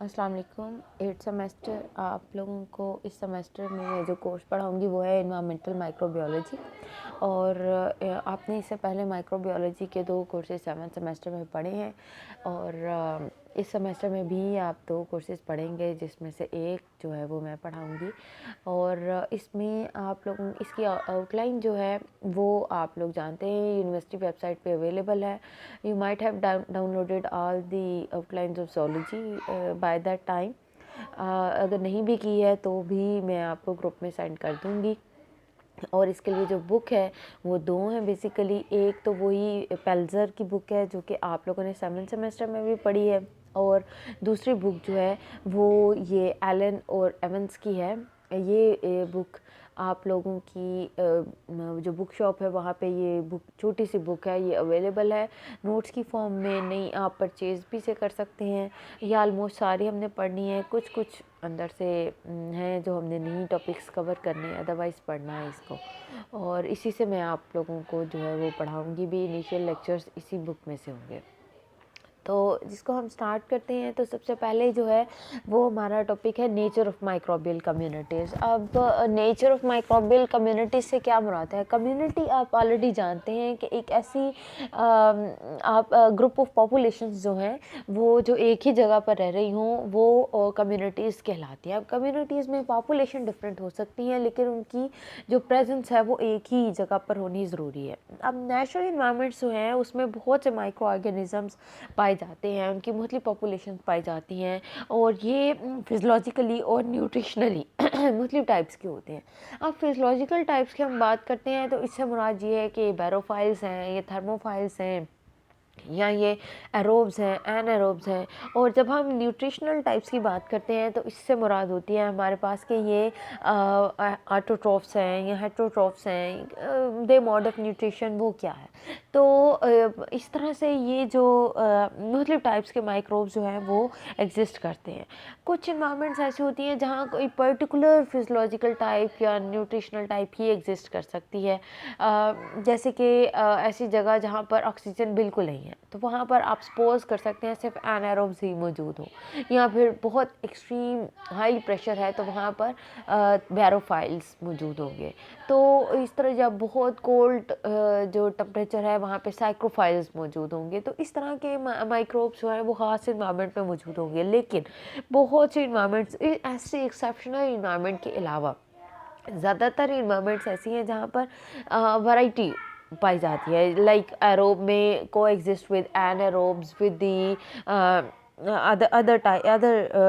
अस्सलाम वालेकुम। 8th semester आप लोगों को इस सेमेस्टर में मैं जो कोर्स पढ़ाऊँगी वो है एनवायरमेंटल माइक्रोबायोलॉजी। और आपने इससे पहले माइक्रोबायोलॉजी के 2 कोर्सेज 7th सेमेस्टर में पढ़े हैं और इस सेमेस्टर में भी आप 2 कोर्सेज पढ़ेंगे, जिसमें से एक जो है वो मैं पढ़ाऊँगी। और इसमें आप लोगों इसकी आउटलाइन जो है वो आप लोग जानते हैं, यूनिवर्सिटी वेबसाइट पे अवेलेबल है। You might have downloaded all the outlines of zoology by that time. अगर नहीं भी की है तो भी मैं आपको ग्रुप में सेंड कर दूँगी। और इसके लिए जो बुक है वो 2 हैं बेसिकली। एक तो वही पेल्ज़र की बुक है जो कि आप लोगों ने 7th सेमेस्टर में भी पढ़ी है, और दूसरी बुक जो है वो ये एलन और एवंस की है। ये बुक आप लोगों की जो बुक शॉप है वहाँ पे ये बुक, छोटी सी बुक है, ये अवेलेबल है नोट्स की फॉर्म में। नहीं, आप परचेज़ भी से कर सकते हैं। ये ऑलमोस्ट सारी हमने पढ़नी है, कुछ कुछ अंदर से हैं जो हमने नहीं टॉपिक्स कवर करने हैं, अदरवाइज़ पढ़ना है इसको। और इसी से मैं आप लोगों को जो है वो पढ़ाऊँगी भी। इनिशियल लेक्चर्स इसी बुक में से होंगे। तो जिसको हम स्टार्ट करते हैं, तो सबसे पहले जो है वो हमारा टॉपिक है नेचर ऑफ माइक्रोबियल कम्युनिटीज़। अब नेचर ऑफ माइक्रोबियल कम्युनिटीज़ से क्या मुराद है? कम्युनिटी आप ऑलरेडी जानते हैं कि एक ऐसी आप ग्रुप ऑफ पॉपुलेशंस जो हैं वो जो एक ही जगह पर रह रही हों वो कम्युनिटीज़ कहलाती हैं। अब कम्युनिटीज़ में पॉपुलेशन डिफरेंट हो सकती हैं, लेकिन उनकी जो प्रेजेंस है वो एक ही जगह पर होनी ज़रूरी है। अब नेचुरल इन्वायरमेंट्स जो हैं उसमें बहुत से माइक्रो ऑर्गेनिज़म्स पाए जाते हैं, उनकी मुख्तलिफ पॉपुलेशन पाई जाती हैं, और ये फिज़ियोलॉजिकली और न्यूट्रिशनली मुख्तलिफ टाइप्स के होते हैं। अब फिज़ियोलॉजिकल टाइप्स की हम बात करते हैं तो इससे मुराद ये है कि बैरोफाइल्स हैं, ये थर्मोफाइल्स हैं, या ये एरोब्स हैं, एनारोब्स हैं। और जब हम न्यूट्रिशनल टाइप्स की बात करते हैं तो इससे मुराद होती है हमारे पास कि ये ऑटोट्रॉफ्स हैं या हेटरोट्रॉफ्स हैं। दे मोड ऑफ न्यूट्रिशन वो क्या है? तो इस तरह से ये जो मुख्तलिफ टाइप्स के माइक्रोब्स जो हैं वो एग्जिस्ट करते हैं। कुछ इन्वायरमेंट्स ऐसी होती हैं जहाँ कोई पर्टिकुलर फिज़ियोलॉजिकल टाइप या न्यूट्रिशनल टाइप ही एग्जिस्ट कर सकती है। जैसे कि ऐसी जगह जहाँ पर ऑक्सीजन बिल्कुल नहीं है, तो वहाँ पर आप सपोज़ कर सकते हैं सिर्फ एनारोब्स ही मौजूद हो, या फिर बहुत एक्सट्रीम हाई प्रेशर है तो वहाँ पर बैरोफाइल्स मौजूद होंगे। तो इस तरह जब बहुत कोल्ड जो टेम्परेचर है वहाँ पे साइक्रोफाइल्स मौजूद होंगे। तो इस तरह के माइक्रोब्स जो हैं वो ख़ास इन्वायरमेंट में मौजूद होंगे। लेकिन बहुत से इन्वायरमेंट्स ऐसे एक्सेप्शनल इन्वायरमेंट के अलावा ज़्यादातर इन्वायरमेंट्स ऐसी हैं जहाँ पर वैरायटी पाई जाती है। लाइक एरोब में को exist with anaerobes with the other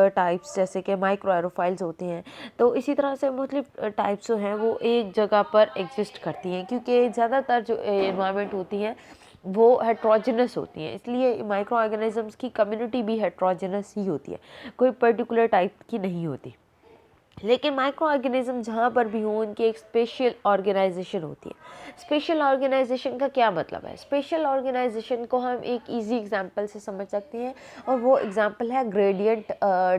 types, जैसे कि माइक्रो एरोफाइल्स होते हैं। तो इसी तरह से मुख्तलिफ टाइप्स जो हैं वो एक जगह पर एग्जिस्ट करती हैं, क्योंकि ज़्यादातर जो इन्वायरमेंट होती हैं वो हेट्रोजेनस होती हैं, इसलिए माइक्रो ऑर्गेनिजम्स की कम्युनिटी भी हेट्रोजेनस ही होती है, कोई पर्टिकुलर टाइप की नहीं होती। लेकिन माइक्रो ऑर्गेनिज्म जहाँ पर भी हो उनकी एक स्पेशल ऑर्गेनाइजेशन होती है। स्पेशल ऑर्गेनाइजेशन का क्या मतलब है? स्पेशल ऑर्गेनाइजेशन को हम एक इजी एग्जांपल से समझ सकते हैं, और वो एग्जांपल है ग्रेडियंट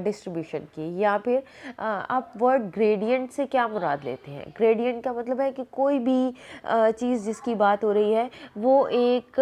डिस्ट्रीब्यूशन की। या फिर आप वर्ड ग्रेडियंट से क्या मुराद लेते हैं? ग्रेडियंट का मतलब है कि कोई भी चीज़ जिसकी बात हो रही है वो एक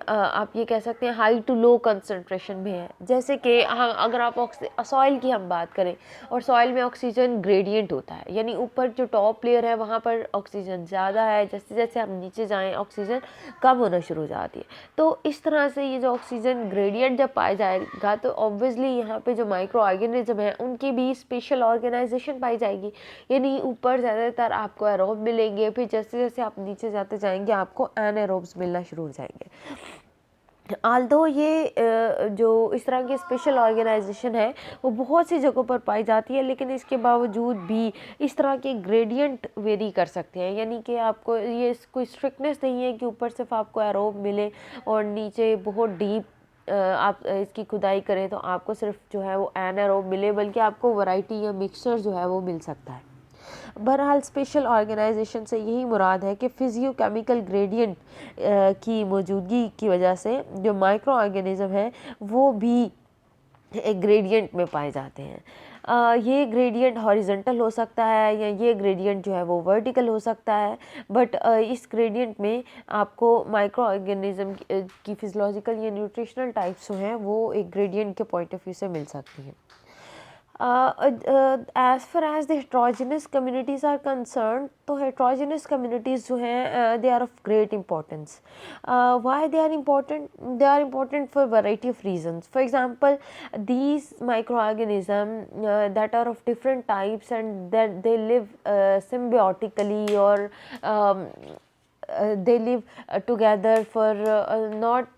आप ये कह सकते हैं हाई टू लो कंसंट्रेशन में है। जैसे कि अगर आप सॉइल की हम बात करें, और सॉइल में ऑक्सीजन ग्रेडियंट होता है, यानी ऊपर जो टॉप लेयर है वहाँ पर ऑक्सीजन ज़्यादा है, जैसे जैसे हम नीचे जाएं ऑक्सीजन कम होना शुरू हो जाती है। तो इस तरह से ये जो ऑक्सीजन ग्रेडियंट जब पाया जाएगा तो ऑब्वियसली यहाँ पे जो माइक्रो ऑर्गेनिज्म है उनकी भी स्पेशल ऑर्गेनाइजेशन पाई जाएगी, यानी ऊपर ज़्यादातर आपको एरोब मिलेंगे, फिर जैसे जैसे आप नीचे जाते जाएंगे आपको एनारोब्स मिलना शुरू हो जाएंगे। आल्दो ये जो इस तरह की स्पेशल ऑर्गेनाइजेशन है वो बहुत सी जगहों पर पाई जाती है, लेकिन इसके बावजूद भी इस तरह के ग्रेडियंट वेरी कर सकते हैं, यानी कि आपको ये कोई स्ट्रिक्टनेस नहीं है कि ऊपर सिर्फ आपको एरोब मिले और नीचे बहुत डीप आप इसकी खुदाई करें तो आपको सिर्फ जो है वो एनारोब मिले, बल्कि आपको वैरायटी या मिक्सचर जो है वो मिल सकता है। बहरहाल स्पेशल ऑर्गेनाइजेशन से यही मुराद है कि फिजियोकेमिकल ग्रेडियंट की मौजूदगी की वजह से जो माइक्रो ऑर्गेनिज्म है वो भी एक ग्रेडियंट में पाए जाते हैं। ये ग्रेडियंट हॉरिजॉन्टल हो सकता है या ये ग्रेडियंट जो है वो वर्टिकल हो सकता है, बट इस ग्रेडियंट में आपको माइक्रो ऑर्गेनिज्म की फिजियोलॉजिकल या न्यूट्रिशनल टाइप्स जो हैं वो एक ग्रेडियंट के पॉइंट ऑफ व्यू से मिल सकती हैं. As far as the heterogeneous communities are concerned, तो heterogeneous communities जो हैं they are of great importance. Why they are important? They are important for variety of reasons. For example, these microorganisms that are of different types and that they live symbiotically or they live together for not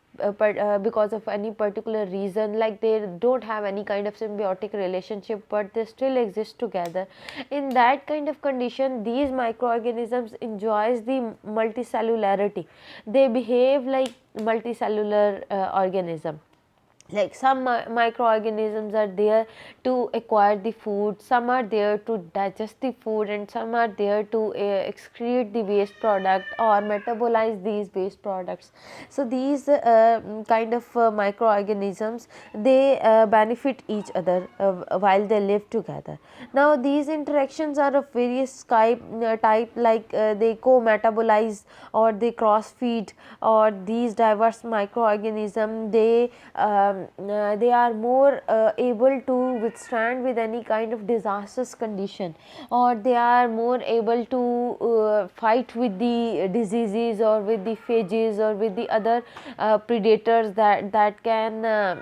because of any particular reason, like they don't have any kind of symbiotic relationship but they still exist together. In that kind of condition, these microorganisms enjoys the multicellularity. They behave like multicellular organism. Like some microorganisms are there to acquire the food, some are there to digest the food, and some are there to excrete the waste product or metabolize these waste products. So these kind of microorganisms, they benefit each other while they live together. Now these interactions are of various type, like they co-metabolize or they cross feed, or these diverse microorganisms, they are more able to withstand with any kind of disastrous condition, or they are more able to fight with the diseases or with the phages or with the other predators that can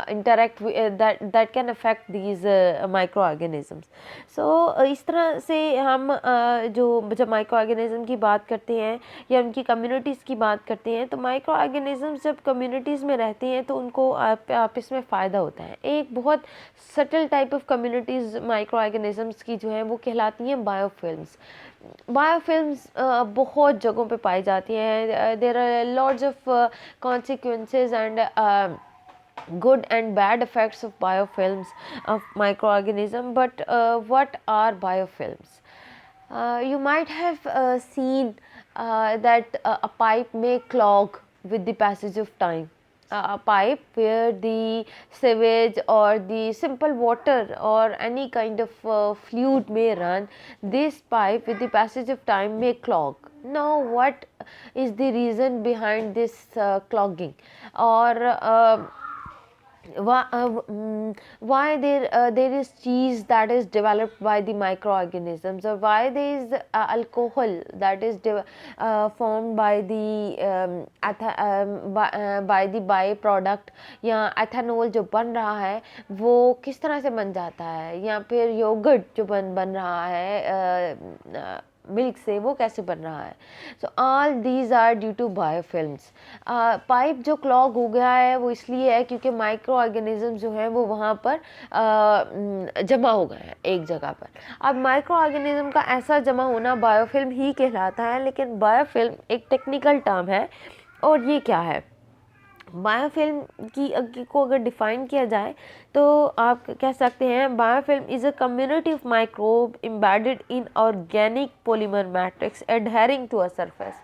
interact with, that can affect these microorganisms. So इस तरह से हम जो जब microorganism की बात करते हैं या उनकी कम्युनिटीज़ की बात करते हैं, तो माइक्रोऑर्गेनिज्म जब कम्युनिटीज़ में रहते हैं तो उनको आपस में फ़ायदा होता है. एक बहुत सटल टाइप ऑफ कम्युनिटीज़ माइक्रोऑर्गेनिज्म्स की जो हैं वो कहलाती हैं बायोफिल्म्स. बायोफिल्म्स बहुत जगहों पे पाई जाती हैं. There are lots of consequences and good and bad effects of biofilms of microorganism. But what are biofilms? You might have seen that a pipe may clog with the passage of time. A pipe where the sewage or the simple water or any kind of fluid may run, this pipe with the passage of time may clog. Now what is the reason behind this clogging, or why there is cheese that is developed by the microorganisms, or why there is alcohol that is formed by the by the byproduct, या ethanol जो बन रहा है वो किस तरह से बन जाता है, या फिर योगर्ट जो बन रहा है मिल्क से वो कैसे बन रहा है. So all these are due to biofilms. Pipe जो क्लॉग हो गया है वो इसलिए है क्योंकि माइक्रो ऑर्गेनिज्म जो है वो वहाँ पर जमा हो गए हैं एक जगह पर. अब माइक्रो ऑर्गेनिज्म का ऐसा जमा होना बायोफिल्म ही कहलाता है, लेकिन बायोफिल्म एक टेक्निकल टर्म है. और ये क्या है? बायोफिल्म को अगर डिफ़ाइन किया जाए तो आप कह सकते हैं biofilm is a community of microbe embedded in organic polymer matrix adhering to a surface.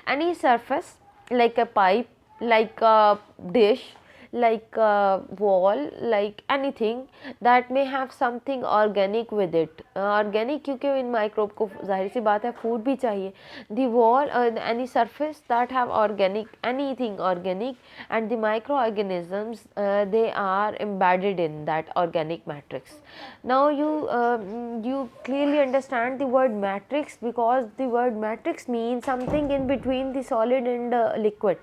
Any surface like a pipe, like a dish, like a wall, like anything that may have something organic with it. Organic क्योंकि इन microbe को जाहिर सी बात है food भी चाहिए. The wall, any surface that have organic, anything organic, and the microorganisms they are embedded in that organic matrix. Now you clearly understand the word matrix, because the word matrix means something in between the solid and liquid.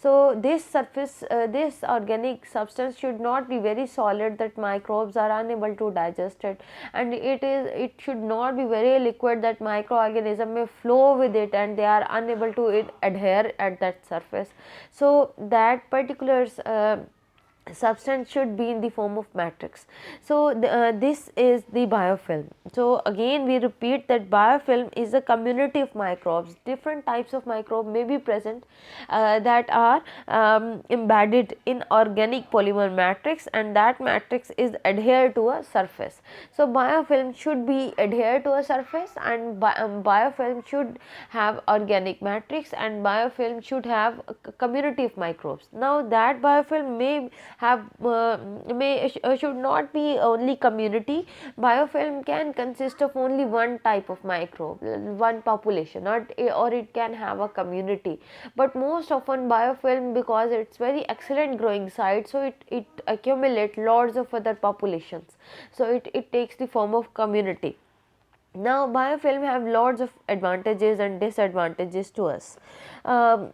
So this surface, this organic substance should not be very solid that microbes are unable to digest it, and it should not be very liquid that microorganism may flow with it and they are unable to adhere at that surface. So that particular substance should be in the form of matrix. So this is the biofilm. So again we repeat that biofilm is a community of microbes. Different types of microbe may be present that are embedded in organic polymer matrix, and that matrix is adhered to a surface. So biofilm should be adhered to a surface, and biofilm should have organic matrix, and biofilm should have a community of microbes. Now that biofilm may should not be only community. Biofilm can consist of only one type of microbe, one population, or it can have a community. But most often biofilm, because it's very excellent growing site, so it accumulate lots of other populations, so it takes the form of community. Now biofilm have lots of advantages and disadvantages to us. um,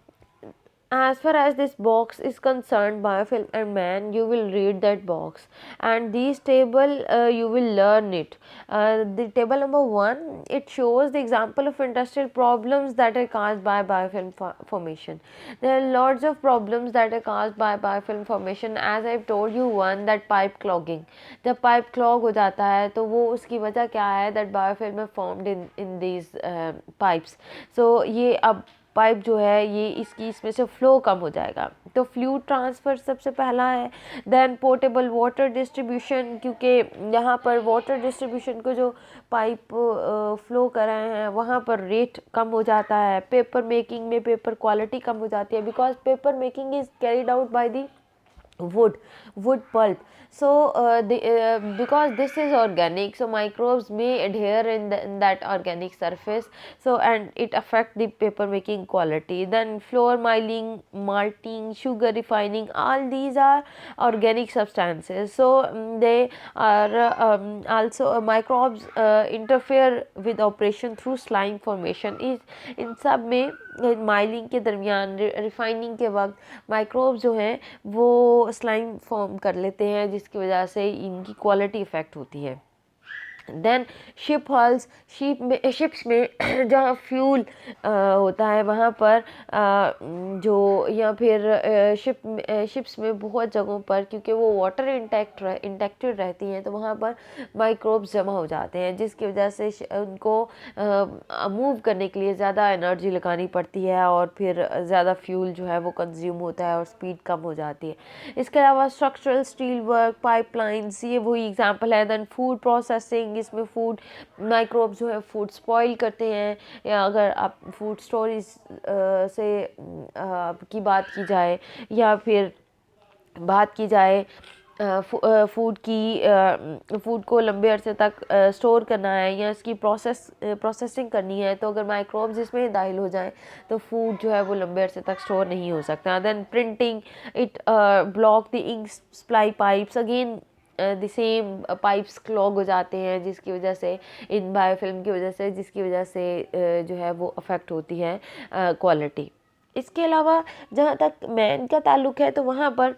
as far as this box is concerned, biofilm and man, you will read that box, and these table you will learn it. The table number 1, it shows the example of industrial problems that are caused by biofilm formation. There are lots of problems that are caused by biofilm formation. As I've told you, one, that pipe clogging. जब pipe clog हो जाता है तो वो उसकी वजह क्या है, that biofilm है formed in these pipes. So ये अब पाइप जो है ये इसमें से फ्लो कम हो जाएगा, तो फ्लूइड ट्रांसफ़र सबसे पहला है। देन पोर्टेबल वाटर डिस्ट्रीब्यूशन, क्योंकि यहाँ पर वाटर डिस्ट्रीब्यूशन को जो पाइप फ्लो कर रहे हैं वहाँ पर रेट कम हो जाता है। पेपर मेकिंग में पेपर क्वालिटी कम हो जाती है, because paper making is carried out by the wood pulp. So because this is organic, so microbes may adhere in that organic surface, so and it affect the paper making quality. Then flour milling, malting, sugar refining, all these are organic substances, so they are also microbes interfere with operation through slime formation. is इन सब में milling के दरमियान, refining के वक्त microbes जो हैं वो slime form कर लेते हैं, जिसकी वजह से इनकी क्वालिटी इफ़ेक्ट होती है। देन शिप हॉल्स, शिप्स में जहाँ फ्यूल होता है वहाँ पर जो, या फिर शिप्स में बहुत जगहों पर, क्योंकि वो वाटर इंटेक्टेड रहती हैं, तो वहाँ पर माइक्रोब्स जमा हो जाते हैं, जिसकी वजह से उनको मूव करने के लिए ज़्यादा एनर्जी लगानी पड़ती है, और फिर ज़्यादा फ्यूल जो है वो कंज्यूम होता है और स्पीड कम हो जाती है। इसके अलावा स्ट्रक्चरल स्टील वर्क, पाइपलाइंस, ये वही एग्जांपल है। देन फूड प्रोसेसिंग, इसमें फूड माइक्रोब जो है फूड स्पॉइल करते हैं, या अगर आप फूड स्टोरेज से की बात की जाए, या फिर बात की जाए फूड को लंबे अरसे तक स्टोर करना है, या इसकी प्रोसेसिंग करनी है, तो अगर माइक्रोब्स इसमें दाखिल हो जाएं तो फूड जो है वो लंबे अरसे तक स्टोर नहीं हो सकता। Then printing, it block the ink supply pipes, again the same pipes clog हो जाते हैं, जिसकी वजह से इन बायोफिल्म की वजह से, जिसकी वजह से जो है वो अफेक्ट होती है क्वालिटी। इसके अलावा जहाँ तक मैन का ताल्लुक़ है, तो वहाँ पर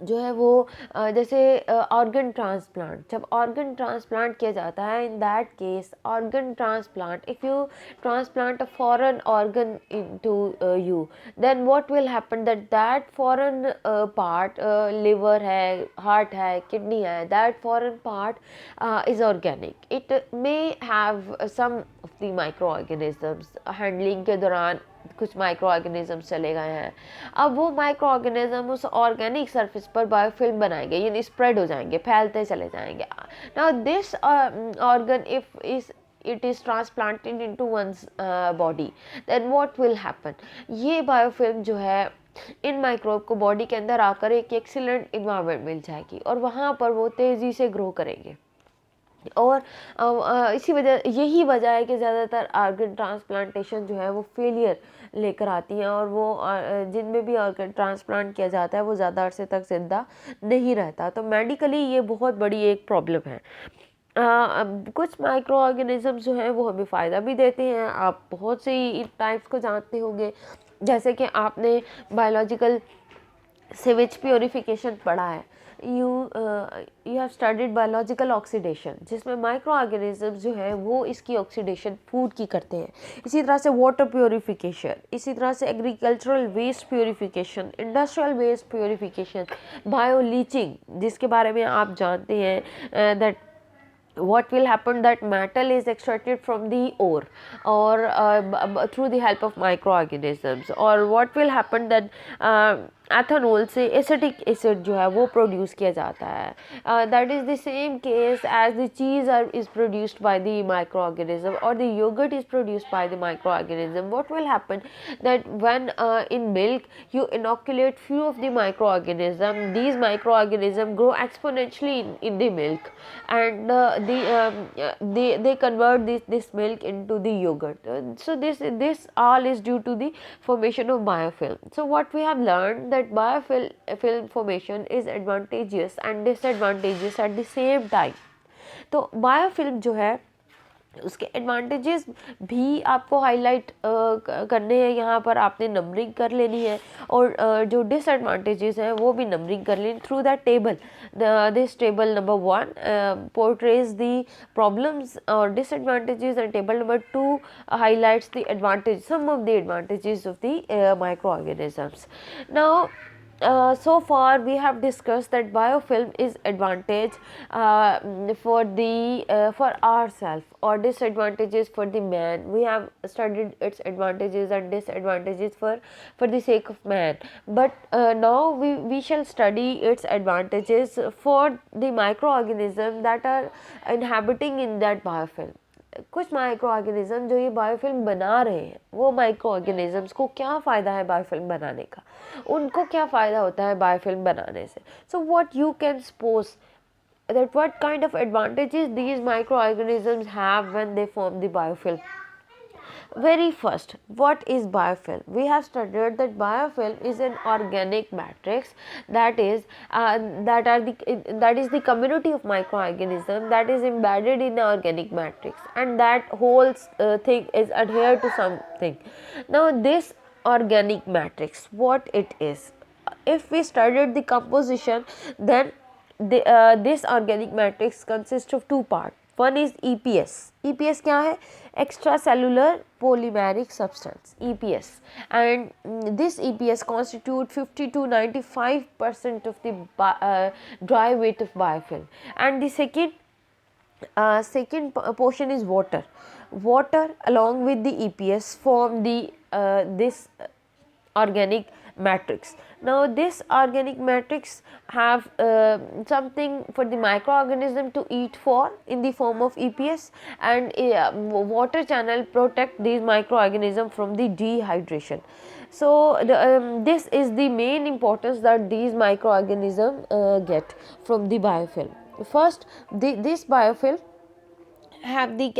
जो है वो जैसे ऑर्गन ट्रांसप्लांट, जब ऑर्गन ट्रांसप्लांट किया जाता है, in that case organ transplant, if you transplant a foreign organ into you, then what will happen, that foreign part, liver है, हार्ट है, किडनी है, that foreign part is organic. It may have some of the micro organisms, handling के दौरान कुछ micro organisms चले गए हैं, अब वो माइक्रो ऑर्गेनिज्म उस ऑर्गेनिक सरफेस पर बायोफिल्म बनाएंगे, यानी स्प्रेड हो जाएंगे, फैलते चले जाएंगे। Now this organ if it is transplanted into one's body, then what will happen, ये बायोफिल्म जो है इन माइक्रोब को बॉडी के अंदर आकर एक एक्सीलेंट इन्वायरमेंट मिल जाएगी, और वहाँ पर वो तेज़ी से ग्रो करेंगे। और यही वजह है कि ज़्यादातर ऑर्गन ट्रांसप्लांटेशन जो है वो फेलियर लेकर आती हैं, और वो जिनमें भी ऑर्गन ट्रांसप्लांट किया जाता है वो ज़्यादा अरसे तक ज़िंदा नहीं रहता। तो मेडिकली ये बहुत बड़ी एक प्रॉब्लम है। कुछ माइक्रो ऑर्गेनिज़म्स जो हैं वो हमें फ़ायदा भी देते हैं। आप बहुत सी टाइप्स को जानते होंगे, जैसे कि आपने बायोलॉजिकल सीवेज प्योरीफिकेशन पढ़ा है, you have studied biological oxidation, जिसमें माइक्रो ऑर्गेनिजम्स जो है वो इसकी ऑक्सीडेशन फूड की करते हैं। इसी तरह से वाटर प्योरीफिकेशन, इसी तरह से agricultural waste purification, industrial waste purification, bioleaching, जिसके बारे में आप जानते हैं that what will happen, that metal is extracted from the ore, or through the help of microorganisms, or what will happen that ethanol से acetic acid जो है वो प्रोड्यूस किया जाता है। That is the same case as the cheese is produced by the micro organism और the yogurt is produced by the micro organism. What will happen that when in milk you inoculate few of the microorganism, these microorganism grow exponentially in the milk, and they convert this milk into the yogurt. So this all is due to the formation of biofilm. So what we have learned that biofilm formation is advantageous and disadvantageous at the same time. तो biofilm जो है उसके advantages भी आपको highlight करने हैं, यहाँ पर आपने नंबरिंग कर लेनी है, और जो डिसएडवांटेजेस हैं वो भी नंबरिंग कर लेनी through that table. This table number 1 portrays the problems और disadvantages, and table number 2 highlights the advantage, some of the advantages of the microorganisms. Now so far we have discussed that biofilm is advantage for ourselves or disadvantages for the man. We have studied its advantages and disadvantages for the sake of man, but now we shall study its advantages for the microorganisms that are inhabiting in that biofilm. कुछ micro organism जो ये biofilm बना रहे हैं, वो micro organisms को क्या फ़ायदा है बायोफिल्म बनाने का, उनको क्या फ़ायदा होता है बायोफिल्म बनाने से. So what you can suppose that what kind of advantages these microorganisms have when they form the biofilm. Very first, what is biofilm? We have studied that biofilm is an organic matrix, that is the community of microorganisms that is embedded in the organic matrix, and that whole thing is adhered to something. Now this organic matrix, what it is? If we studied the composition, then this organic matrix consists of two parts. One is EPS. EPS क्या है? Extracellular polymeric substance, EPS, and this EPS constitute 50 to 95% of the dry weight of biofilm. And the second portion is water. Water along with the EPS form the this organic matrix. Now this organic matrix have something for the microorganism to eat for in the form of EPS, and water channel protect these microorganisms from the dehydration. So this is the main importance that these microorganisms get from the biofilm. First, this biofilm have the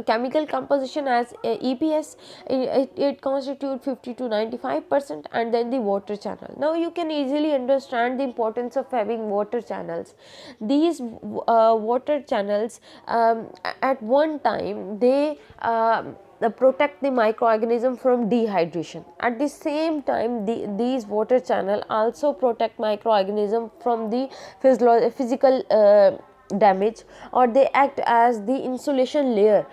chemical composition as EPS. It constitutes 50 to 95%, and then the water channel. Now you can easily understand the importance of having water channels. These water channels at one time they protect the microorganism from dehydration. At the same time, these water channel also protect microorganism from the physical damage, or they act as the insulation layer.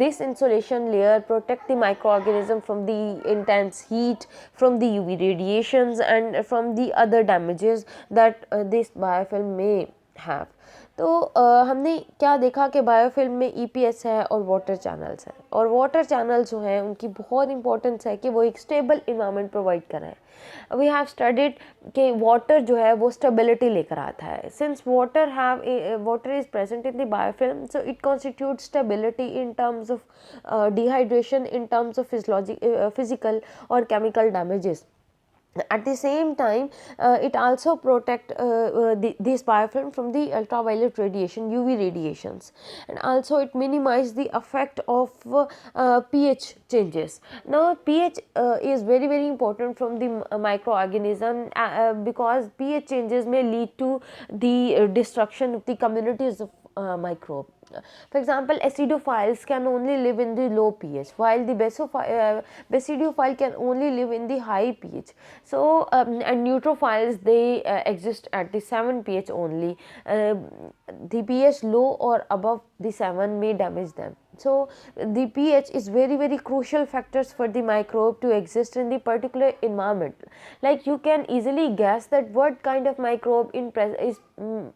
This insulation layer protect the microorganism from the intense heat, from the UV radiations, and from the other damages that this biofilm may have. तो हमने क्या देखा कि biofilm में EPS है और water channels हैं, और वाटर चैनल जो हैं उनकी बहुत इंपॉर्टेंस है कि वो एक स्टेबल इन्वायरमेंट प्रोवाइड करें. वी हैव स्टडीड कि वाटर जो है वो स्टेबिलिटी लेकर आता है. Since water is present in the biofilm, so it constitute stability in terms of dehydration, in terms of physical और chemical damages. At the same time, it also protect this biofilm from the ultraviolet radiation, UV radiations, and also it minimize the effect of pH changes. Now pH is very important from the microorganism because pH changes may lead to the destruction of the communities of microbe. For example, acidophiles can only live in the low pH, while the basidiophile can only live in the high pH. So and neutrophiles, they exist at the 7 pH only. The pH low or above the 7 may damage them. So the pH is very crucial factors for the microbe to exist in the particular environment. Like you can easily guess that what kind of microbe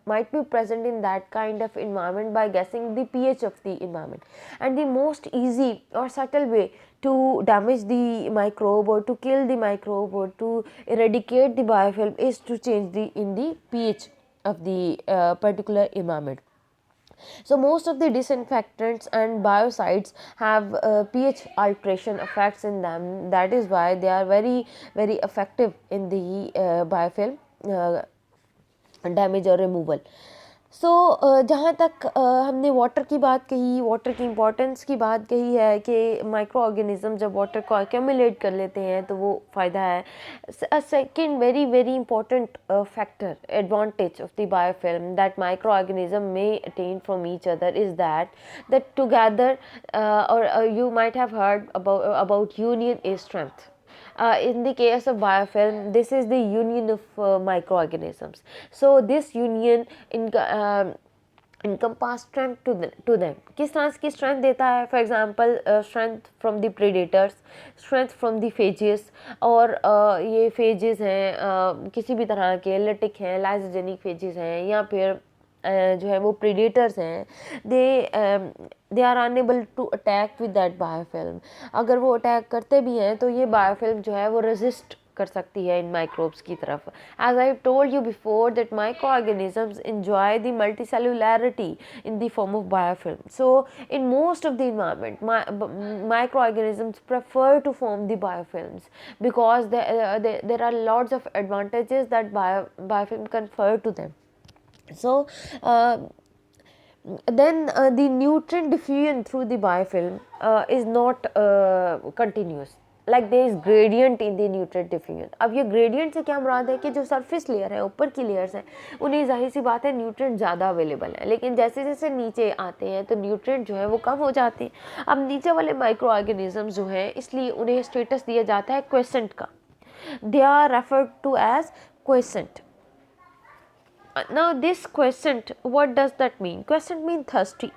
might be present in that kind of environment by guessing the pH of the environment. And the most easy or subtle way to damage the microbe or to kill the microbe or to eradicate the biofilm is to change the pH of the particular environment. So most of the disinfectants and biocides have pH alteration effects in them. That is why they are very effective in the biofilm damage और removal. सो जहाँ तक हमने water की बात कही, water की importance की बात कही है कि माइक्रो ऑर्गेनिज्म जब वाटर को एक्यूमुलेट कर लेते हैं तो वो फ़ायदा है. A second very important factor advantage of the biofilm that micro organism में attain from each other is that together और you might have heard about union is strength. In the case of biofilm, this is the union of microorganisms. So this union encompass strength to them. किस तरह की strength देता है? For example, strength from the predators, strength from the phages. और ये phages हैं किसी भी तरह के, lytic हैं, lysogenic phages हैं, या फिर जो है वो प्रीडेटर्स हैं. They are unable to attack with that biofilm. अगर वो अटैक करते भी हैं तो ये बायोफिल्म जो है वो रेजिस्ट कर सकती है इन माइक्रोब्स की तरफ. As I told you before that micro organisms enjoy the multicellularity in the form of biofilm. So in most of the environment micro organisms prefer to form the biofilms because there are lots of advantages that biofilm confer to them. So then the nutrient diffusion through the biofilm is not continuous. Like there is gradient in the nutrient diffusion. अब ये gradient से क्या मुराद है कि जो surface layer है, ऊपर की layers हैं, उन्हें जाहिर सी बात है nutrient ज़्यादा available है, लेकिन जैसे जैसे नीचे आते हैं तो nutrient जो है वो कम हो जाते हैं. अब नीचे वाले micro organisms जो हैं इसलिए उन्हें status दिया जाता है quiescent का. They are referred to as quiescent. Now this quiescent, what does that mean? Quiescent mean thirsty,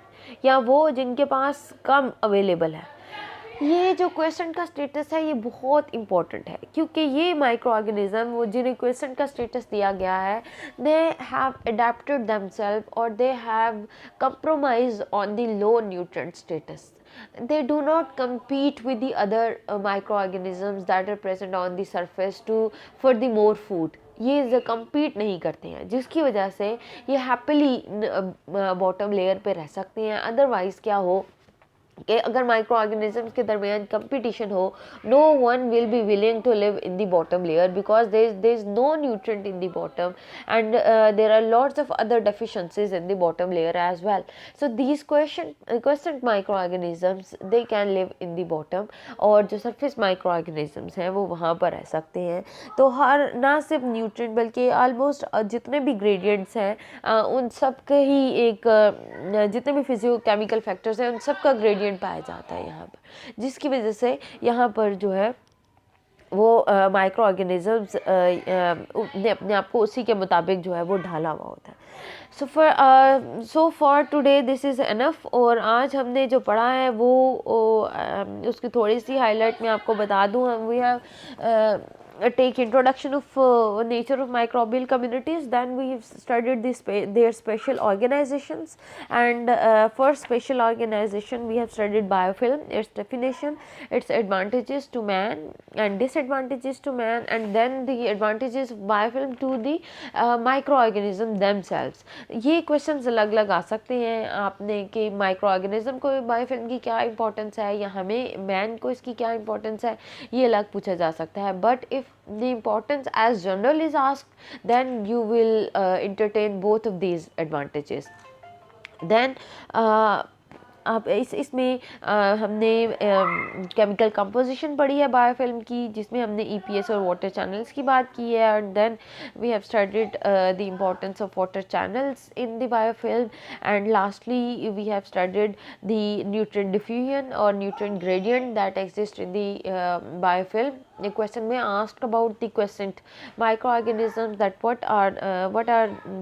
या वो जिनके पास कम अवेलेबल है. ये जो क्वेश्चन का स्टेटस है ये बहुत इंपॉर्टेंट है क्योंकि ये माइक्रो ऑर्गेनिज्म वो जिन्हें क्वेश्चन का स्टेटस दिया गया है दे हैव अडेप्टेड देमसेल्फ और they have compromise on the low nutrient status. They do not compete with the other microorganisms that are present on the surface for the more food. ये compete नहीं करते हैं जिसकी वजह से ये happily bottom layer पे रह सकते हैं. Otherwise क्या हो कि अगर माइक्रो ऑर्गेनिजम्स के दरमियान कंपटीशन हो, no one will be willing to live in the bottom layer because there is no nutrient in the bottom and there are lots of other deficiencies in the bottom layer as well. So these question micro organisms they can live in the bottom और जो surface micro organisms हैं वो वहाँ पर रह सकते हैं. तो हर ना सिर्फ न्यूट्रिएंट बल्कि ऑलमोस्ट जितने भी ग्रेडियंट्स हैं उन सब के ही एक जितने भी फिजियो केमिकल फैक्टर्स हैं उन सब का ग्रेडियंट पाया जाता है यहाँ पर, जिसकी वजह से यहाँ पर जो है वो माइक्रो ऑर्गेनिजम्स ने अपने आप को उसी के मुताबिक जो है वो ढाला हुआ होता है. So for today this is enough. और आज हमने जो पढ़ा है वो उसकी थोड़ी सी हाईलाइट मैं आपको बता दूँ. We have take introduction of nature of microbial communities, then we have studied their special organizations, and for special organization we have studied biofilm, its definition, its advantages to man and disadvantages to man, and then the advantages of biofilm to the microorganism themselves. ये questions अलग अलग आ सकते हैं आपने कि microorganism को biofilm की क्या importance है या हमें man को इसकी क्या importance है, ये अलग पूछा जा सकता है. But if the importance as general is asked, then you will entertain both of these advantages. Then आप इसमें हमने केमिकल कंपोजिशन पढ़ी है बायोफिल्म की, जिसमें हमने EPS और वाटर चैनल्स की बात की है. And then we have studied the importance of water channels in the biofilm. And lastly we have studied the nutrient diffusion और nutrient gradient that exist in the biofilm. the question may asked about the quiescent microorganisms, that what are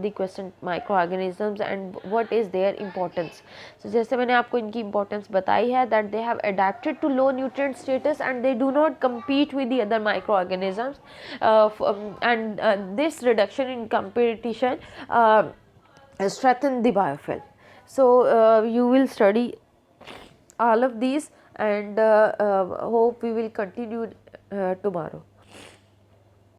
the quiescent microorganisms and what is their importance. So जैसे मैंने आपको इनकी importance बताई है, that they have adapted to low nutrient status and they do not compete with the other microorganisms, and this reduction in competition strengthen the biofilm. So you will study all of these, and hope we will continue tomorrow.